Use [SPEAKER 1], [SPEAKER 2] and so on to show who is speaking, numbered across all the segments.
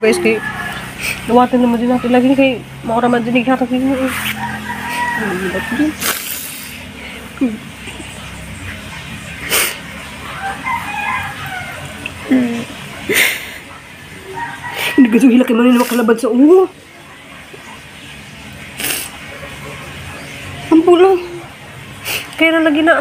[SPEAKER 1] Guys, kay luwatin naman din natin lagi kay maura man din hatag din. Hindi ko hila kay manin makalabad sa ulo. Ang pulang. Kaya na lagi na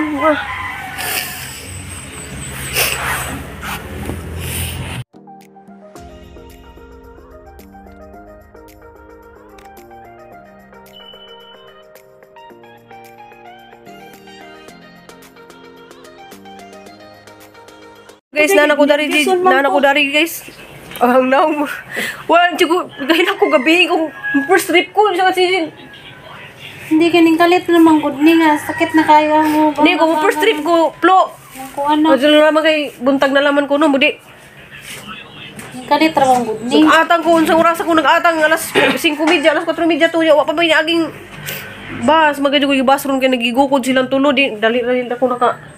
[SPEAKER 1] guys, nana ko dari guys. Ang naong wala tigo gahil ako gabi kung first trip ko sa kasi
[SPEAKER 2] hindi kaning kalit naman gud ni nga sakit na kayo mo.
[SPEAKER 1] Hindi ko first trip ko plo.
[SPEAKER 2] Ko ano.
[SPEAKER 1] Adto na naman kay buntag na laman ko no budi.
[SPEAKER 2] Kalit ra bang gud ni.
[SPEAKER 1] Atang ko unsang oras ako nag-atang alas 5:30 alas 4:30 tuyo wa pa may aging bas magadi ko bathroom kay nagigukod silang tulo di dali ako naka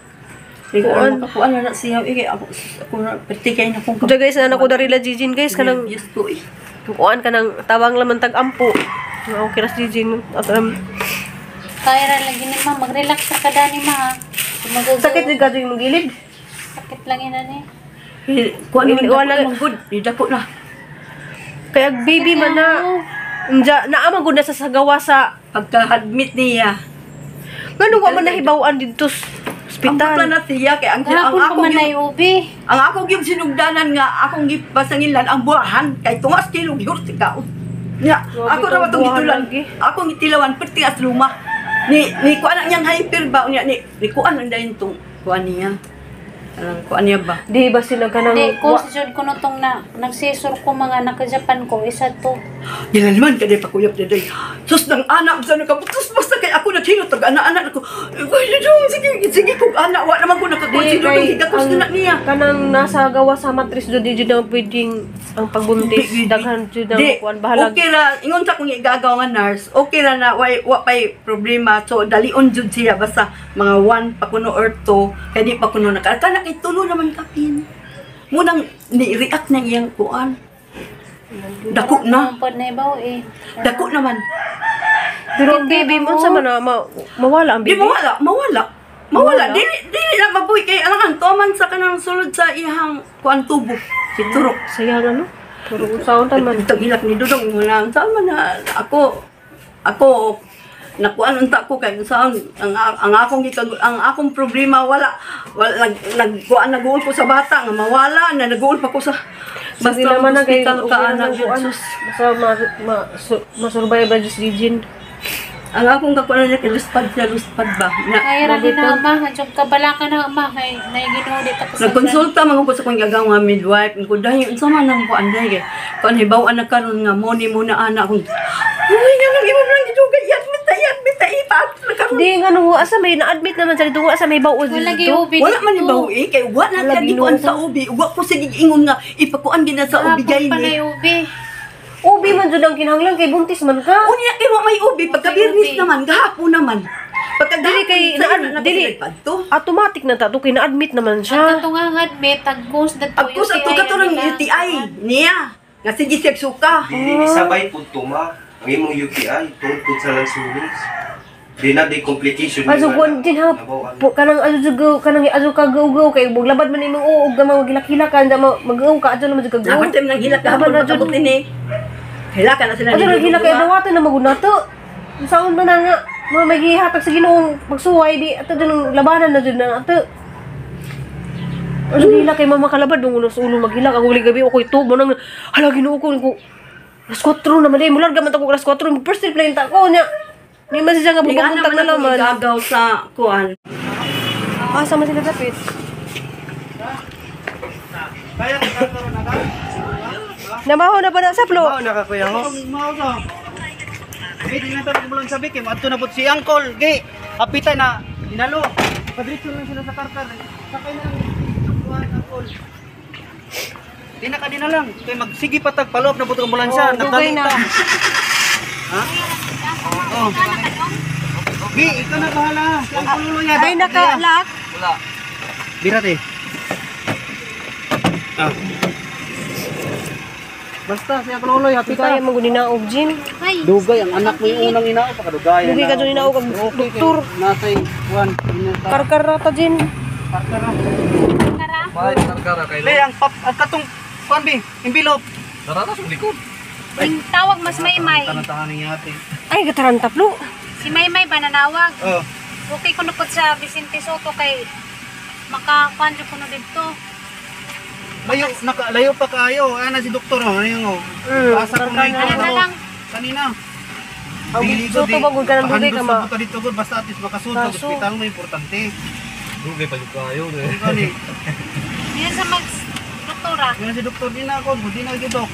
[SPEAKER 3] Kuan na siya ako na pertikay na kung
[SPEAKER 1] Diya guys, na ko dari la Jijin guys kanang
[SPEAKER 3] yes ko
[SPEAKER 1] kuan kanang tawang laman tag ampo. Okay ras Jijin at
[SPEAKER 2] Kaya ra lagi ni ma mag-relax ra kada ni ma.
[SPEAKER 1] sakit di gading mong gilid.
[SPEAKER 2] Sakit lang ina ni.
[SPEAKER 3] kuan ni
[SPEAKER 1] Wala-
[SPEAKER 3] wala good dako na
[SPEAKER 1] Kaya baby man na Nja, naamang gud na sa sagawa sa
[SPEAKER 3] pagka-admit niya.
[SPEAKER 1] ngano wa man nahibaw-an dito sa
[SPEAKER 3] Ang pagla
[SPEAKER 1] ospital.
[SPEAKER 3] na siya kay ang
[SPEAKER 2] Gahapon ko
[SPEAKER 3] ako
[SPEAKER 2] man ay ubi.
[SPEAKER 3] ang ako gyud sinugdanan nga akong gipasangilan ang buwahan kay tungas kilo gyud ka. Ya,
[SPEAKER 1] Grabe
[SPEAKER 3] ako ra
[SPEAKER 1] tong
[SPEAKER 3] matong
[SPEAKER 1] buwahan
[SPEAKER 3] gitulan.
[SPEAKER 1] lagi.
[SPEAKER 3] Akong gitilawan perti as luma. Ni kuan na niyang hyper ba unya ni kuan ang dayon tong kuan niya. Alang kuan niya ba?
[SPEAKER 1] Di ba sila kanang
[SPEAKER 2] Di ko sa jud ko nutong na nagsisur ko mga naka-Japan ko isa to.
[SPEAKER 3] Nilalman ka day pakuyap na day. Sus ng anak sa nakaputos basta kay ako naghilot tag anak-anak ko. Ay dong sige kog anak wa naman ko nakakonsider dong higakos na niya.
[SPEAKER 1] kanang nasa gawa sa matris jud di jud na pwedeng ang pagbuntis daghan jud ang
[SPEAKER 3] Di,
[SPEAKER 1] kuan bahalag.
[SPEAKER 3] okay ra, ingon sa kong igagaw nga nurse, okay ra na, wa pa'y problema. So, dalion jud siya, basta mga 1 pa kuno or 2, kaya di pa kuno nakakana, kay tulo naman kapin. Munang, ni-react na iyang kuan. Dako na,
[SPEAKER 2] Ang pod na ibaw eh.
[SPEAKER 3] dako naman.
[SPEAKER 1] Pero ang baby mo sa man mawala ang
[SPEAKER 3] Di
[SPEAKER 1] baby.
[SPEAKER 3] mawala.
[SPEAKER 1] Mawala?
[SPEAKER 3] Dili na mabuhi kay alangan tuman sa kanang sulod sa ihang kuan tubo. Si Turok.
[SPEAKER 1] Sayang ano? Pero usaon tan man.
[SPEAKER 3] Itong hilak ni Dudong muna. Sama na ako nakuan unta ko kay saan ang akong problema wala naguol ko sa bata nga mawala na naguol pa ko sa
[SPEAKER 1] Basta naman na kay
[SPEAKER 3] hospital ka anak
[SPEAKER 1] basta masurvive ba just Jijin.
[SPEAKER 3] ang akong kakuan niya kay luspad ba na
[SPEAKER 2] Kaya ra din na ma, jud kabalakan na ma kay naigino di tapos.
[SPEAKER 3] nagkonsulta man ko sa kong gagaw nga midwife ko dahil unsa man ang kuan day kay kun hibaw-an na karon nga mo ni muna anak kong uy nga lang imo lang gidugay yat ipat na karon
[SPEAKER 1] Di nga no asa may na-admit naman sa dito asa may baon
[SPEAKER 2] Wala gi
[SPEAKER 1] dito.
[SPEAKER 2] ubi.
[SPEAKER 3] wala man ibaw kay wa na
[SPEAKER 1] Wala,
[SPEAKER 3] ka di kuan
[SPEAKER 1] binuo.
[SPEAKER 3] sa ubi wa ko sige ingon nga ipakuan din na sa ubi gay
[SPEAKER 2] pa na
[SPEAKER 3] ni
[SPEAKER 2] ubi.
[SPEAKER 1] Ubi man jud ang kinahanglan kay buntis man ka.
[SPEAKER 3] unya kay wa may ubi pagka-birnis
[SPEAKER 2] ubi.
[SPEAKER 3] naman gahapon naman pagka
[SPEAKER 1] Dili kay dili automatic na tato kay na-admit naman
[SPEAKER 2] Ang
[SPEAKER 1] siya.
[SPEAKER 2] katungangad me tagkos dato.
[SPEAKER 3] Ako sa to katurang UTI niya nga sige siya suka
[SPEAKER 4] Hindi sabay po tuma. Ang imong UTI, tungkol sa lansunis. Di na di complication.
[SPEAKER 1] Aso kuan din ha. Kanang azo kanang azo ka go kay buglabad man imong uog ga magilak-hilakan da mag-uog ka azo naman jud ka go.
[SPEAKER 3] dapat time nang hilak gahapon
[SPEAKER 1] na jud.
[SPEAKER 3] matabok ni hilakan na sila
[SPEAKER 1] Azo naghilak kay dawatan na magunato. Saon man na nga may gihatag sa Ginoong pagsuway di ato dun labanan na jud na ato. Azo hilak kay mama kalabad nung ulo maghilak ako gabi ako tubo nang hala Ginoo ko alas 4 naman day mular gaman ko alas 4 first trip lang ta ko nya. Ni man siya nga bubuntag na naman.
[SPEAKER 3] gagaw sa kuan
[SPEAKER 1] Asa man sila dapit? Namaho na ba na sa flow?
[SPEAKER 5] Mao na ka kuya ho. Mao to. Hindi na tayo mo lang sabi kay adto na pud si Uncle. Gi, apita na dinalo. Padritso lang sila sa karkar. Sakay na lang. Kuan Uncle. Di na kadina lang. Kay magsigi patag paloob na pud ang ambulansya.
[SPEAKER 1] Dugay na.
[SPEAKER 5] Ha? Oh. Gi, ikaw na bahala. Si Uncle Lulo niya.
[SPEAKER 1] Ay naka-lock.
[SPEAKER 5] Birat eh. Ah. Basta siya kluloy
[SPEAKER 1] Di
[SPEAKER 5] happy
[SPEAKER 1] kaya
[SPEAKER 5] ka.
[SPEAKER 1] maguni na og Jin.
[SPEAKER 2] Ay,
[SPEAKER 5] Dugay ang anak mo yung unang inao pakadugay.
[SPEAKER 1] Dugay ka dyan inaog ang doktor.
[SPEAKER 5] Nasa kuan inata.
[SPEAKER 1] Karkar rata Jin.
[SPEAKER 5] Karkara.
[SPEAKER 2] kara.
[SPEAKER 5] Le ang katong kuan bi, envelope.
[SPEAKER 2] Ang tawag mas Maymay.
[SPEAKER 5] Tanatahan ni ate.
[SPEAKER 1] Ay, gataran taplo.
[SPEAKER 2] Si Maymay ba nanawag?
[SPEAKER 5] Oh.
[SPEAKER 2] Okay ko nupod sa Vicente Soto kay makakuan ko na dito.
[SPEAKER 5] Layo pa kayo. Ana si doktor oh. Ano yung oh. Asa ko na ito.
[SPEAKER 2] Ano na lang.
[SPEAKER 5] Kanina.
[SPEAKER 1] Ang soto bagod ka ng dugay ka ma.
[SPEAKER 5] Pahandos dito gud basta atis makasunod sa
[SPEAKER 1] Kaso.
[SPEAKER 5] ospital mo importante.
[SPEAKER 4] Dugay pa kayo.
[SPEAKER 5] Kani.
[SPEAKER 2] Yan sa mag doktora.
[SPEAKER 5] Yan si doktor din ako, di na gidok.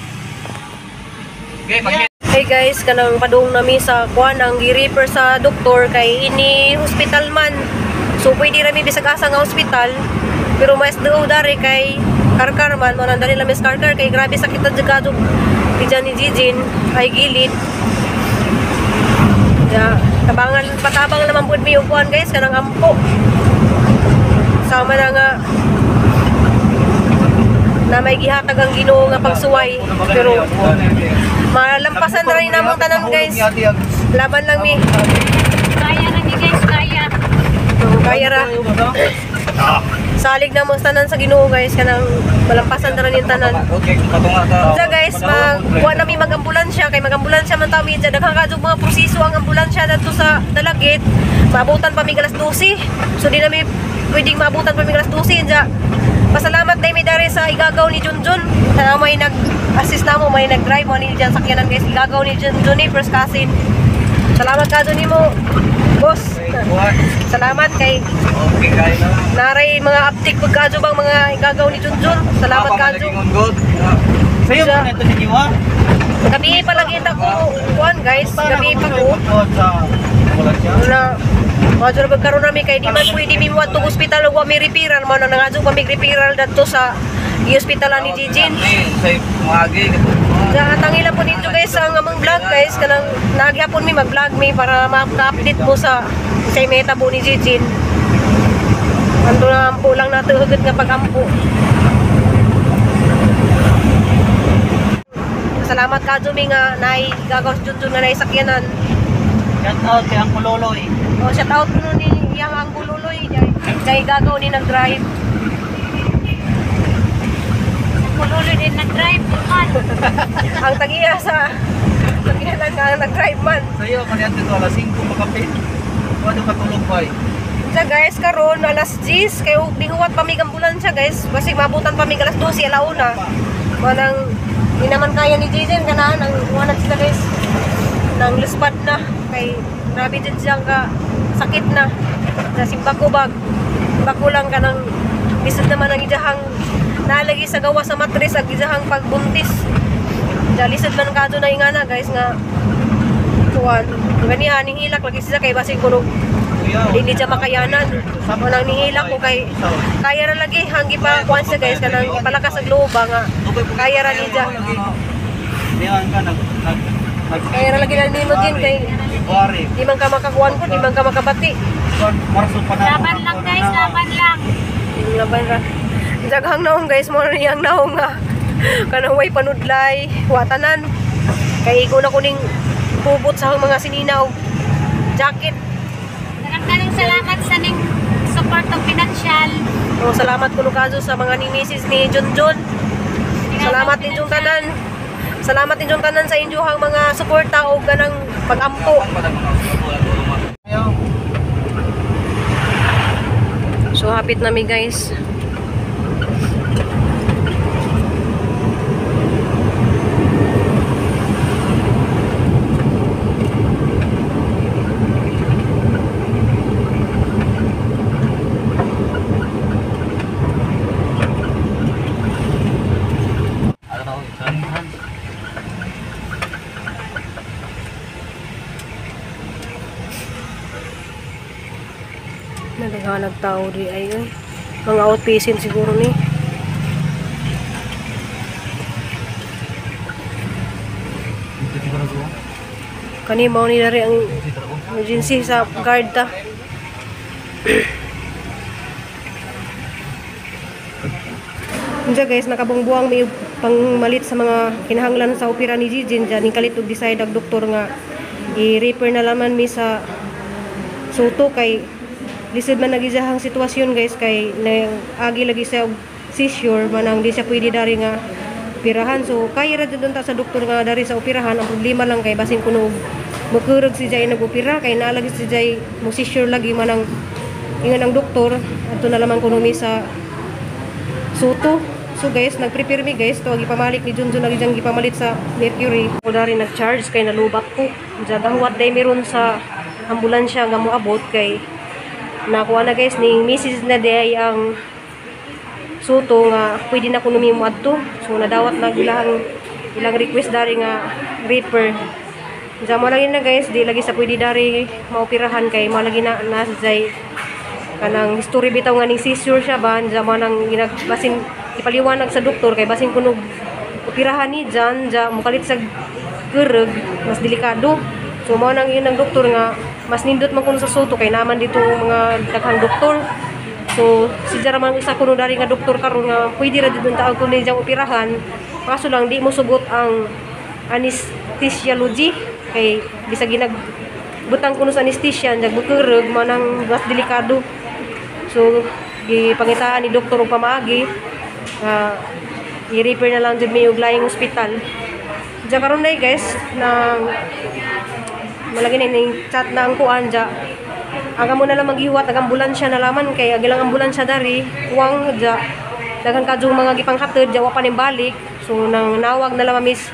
[SPEAKER 1] Hey guys, kanang padung nami sa kuan ang gi-refer sa doktor kay ini hospital man. So pwede rami bisag asa nga hospital. Pero mas daw dari kay karkar man mo nang dali lang mis karkar kay grabe sakit ang jagado. Di dyan ni Jijin ay gilid. Ya, patabang naman pud mi upuan guys kanang ampo. Sama na nga na may gihatag ang Ginoo nga pagsuway pero malampasan na rin namang tanan guys. Laban lang mi.
[SPEAKER 2] Kaya na ni guys, kaya.
[SPEAKER 1] Kaya ra. Salig na mo tanan sa Ginoo guys kanang malampasan na rin yung tanan. Diya guys, kuha nami mag-ambulansya kay mag-ambulansya man tami diya daghang kadug mga proseso ang ambulansya dito sa Dalagit. Maabutan pa mi alas 12. So di nami pwedeng maabutan pa mi alas 12 diya. Pasalamat dai mi dari sa igagaw ni Junjun. Na may nag-assist namo, may nag-drive mo ni diyan sakyanan guys. Igagaw ni Junjun ni first cousin. Salamat kadto nimo, boss. Salamat kay naray mga uptick pagkadto bang mga igagaw ni Junjun. Salamat kadto.
[SPEAKER 5] Sayo mo nito si Jiwa.
[SPEAKER 1] Gabi pa lang kita ko kuan guys. Gabi pa ko. Na Madyo na pagkaroon namin kay di man pwede mi muad tong ospital ug wa mi referral mo nang nangadyo pa mi referral dadto sa hospitalan ni Jijin. Ja tangila po ninyo guys ang among vlog guys kanang naghapon mi mag-vlog mi para ma-update mo sa meta po ni Jijin. Ando na ampo lang nato hugot nga pagampo. Salamat kadto mi nga nay gagaw sa Junjun nga nay sakyanan.
[SPEAKER 5] Shout out kay ang Kuloloy.
[SPEAKER 1] O, shout out mo ni yang ang bululoy. Kay gagaw ni nag-drive.
[SPEAKER 2] Kululoy din nag-drive.
[SPEAKER 1] Ang tagiya sa tagiyanan nga nag-drive man.
[SPEAKER 5] Sayo man yan dito alas 5 makapit. Wado katulog pa eh.
[SPEAKER 1] Diya guys, karon alas 10 kay dihuwat pa mig ambulansya guys. Kasi mabutan pa mig alas 12 alauna. Manang di naman kaya ni Jaden kana nang wanag sila guys. Nang luspad na kay grabe din siyang ka sakit na sa simbakubag bako lang ka ng bisod naman ang idahang nalagi sa gawa sa matris ang idahang pagbuntis jalisod man kadto na ingana guys nga kuwan ganihan nihilak lagi sila kay basig kuno hindi siya makayanan manang nihilak ko kay kaya ra lagi hanggi pa kuwan siya guys kanang ipalakas ang loob nga kaya ra ni siya
[SPEAKER 5] Diyan ka
[SPEAKER 1] kaya ra lagi na nimo din kay
[SPEAKER 5] February.
[SPEAKER 1] di man ka makakuan ko, di man ka makabati.
[SPEAKER 5] Marso pa na.
[SPEAKER 2] Laban lang guys, laban lang.
[SPEAKER 1] Yung laban ra. Daghang naong guys, mo na niyang naong nga. Kanang way panudlay, watanan. Kay ko na kuning pubot sa mga sininaw. Jacket.
[SPEAKER 2] Daghang salamat sa ning support of financial.
[SPEAKER 1] O, salamat kuno kaso sa mga ninisis ni Junjun. Salamat din yung tanan. Salamat din yung tanan sa inyohang mga suporta o ganang pag-ampo. So hapit nami guys. Naghahanap tao di ay mga outpatient siguro ni. Kani mao ni dari ang emergency sa guard ta. Diyan guys, nakabungbuang may pangmalit sa mga kinahanglan sa opera ni Jijin dyan ning kalit og decide ang doktor nga i-refer na laman mi sa Soto kay lisod man nagizahang sitwasyon guys kay agi lagi siya og seizure manang di siya pwede dari nga operahan. So kaya ra dun ta sa doktor nga dari sa operahan. Ang problema lang kay basin kuno magkurog si Jay nag-opera kay naalagi si Jay mo seizure lagi manang ingon ang doktor adto na lamang kuno mi sa Soto. So guys, nag-prepare mi guys to gipamalik ni Junjun lagi jang gipamalit sa Mercury. Ko dari nag-charge kay nalubat ko. Diya dahuwat day meron sa ambulansya nga moabot kay nakuha na guys ning message na day ang Soto nga pwede na kuno mi moadto. So nadawat na ilang request dari nga reaper. Diya mo lagi na guys, di lagi sa pwede dari maoperahan kay mo lagi na nasay kanang history bitaw nga ning seizure siya ba. Diya mo nang ginagbasin ipaliwanag sa doktor kay basin kuno operahan ni dyan mukalit sa gereg mas delikado. So mao nang yun ang doktor nga mas nindot man kuno sa Soto kay naman dito mga daghang doktor. So si Jara man isa kuno dari nga doktor karon nga pwede ra didun taog kuno diyang operahan kaso lang di mo sugot ang anesthesiology kay bisa ginag butang kuno sa anesthesia jag bukereg mao nang mas delikado. So gipangitaan ni doktor og pamaagi i-refer na lang dyan may uglayang hospital. Diyan karon na guys na malagi na yung chat na ang kuan dyan aga mo na lang maghiwat ang ambulansya na laman kay agilang ambulansya dari kuwang dyan daghang kadyong mga gipanghatid dyan wapan yung balik. So nang nawag na lang miss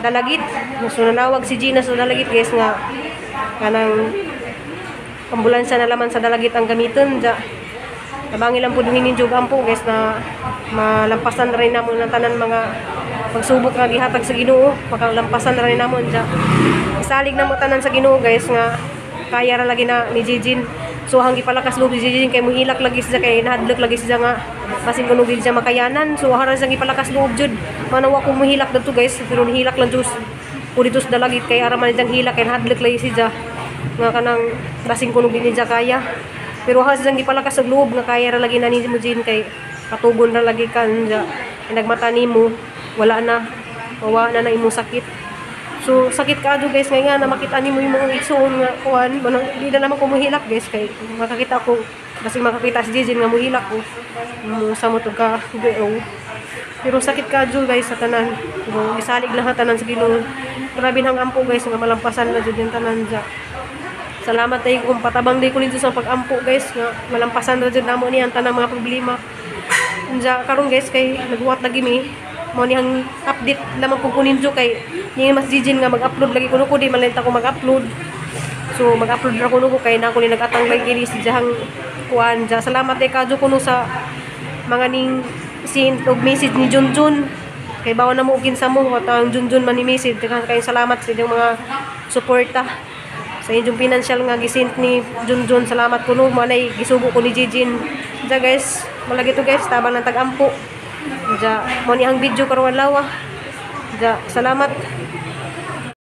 [SPEAKER 1] Dalagit. So nanawag si Gina sa Dalagit guys nga kanang ambulansya na laman sa Dalagit ang gamiton dyan. Tabangin lang po din yung ampo guys na malampasan na rin namon ng tanan mga pagsubok nga gihatag sa Ginoo. Makalampasan na rin namon dyan. Isalig na mo tanan sa Ginoo guys nga kaya ra lagi na ni Jijin. So hanggi palakas loob ni Jijin kay muhilak lagi siya kay nahadlok lagi siya nga basin kuno gid siya makayanan. So hara siya gipalakas loob jud. Manawa ko muhilak dito guys pero nihilak lang jud ko dito sa Dalagit kay ara man diyang hilak kay nahadlok lagi siya nga kanang basin kuno gid niya kaya. Pero ha siyang gipalakas og loob nga kaya ra lagi na ni Jin kay patugon ra lagi kan ja nagmata nimo wala na na imong sakit. So sakit ka guys nga na makita nimo yung mga igsoon nga kuan manang di na naman ko muhilak guys kay makakita ko kasi makakita si Jin nga muhilak ko sa mo to ka GO. Pero sakit ka guys sa tanan. So isalig lang tanan sa Ginoo. Grabe nang ampo guys nga malampasan na jud yung tanan ja. Salamat tayo kung patabang day ko nito sa pag-ampo guys nga malampasan na dyan namo niyan tanang mga problema. Diyan karon guys kay nagbuhat lagi mi mo niyang update naman ko kunin jo kay ni mas Jijin nga mag-upload lagi kuno ko di malenta ko mag-upload. So mag-upload ra kuno ko kay na ko ni nagatang lagi si jahang kuan ja. Salamat tayo kadyo kuno sa mga ning send og message ni Junjun kay bawo na mo kinsa mo at ang Junjun man ni message kay salamat sa inyong mga suporta. Sa inyong financial nga gisint ni Junjun salamat kuno malay gisugo ko ni Jijin. Ja guys, malagi to guys tabang ng tag-ampo. Ja mo ni ang video karong adlaw. Ja salamat.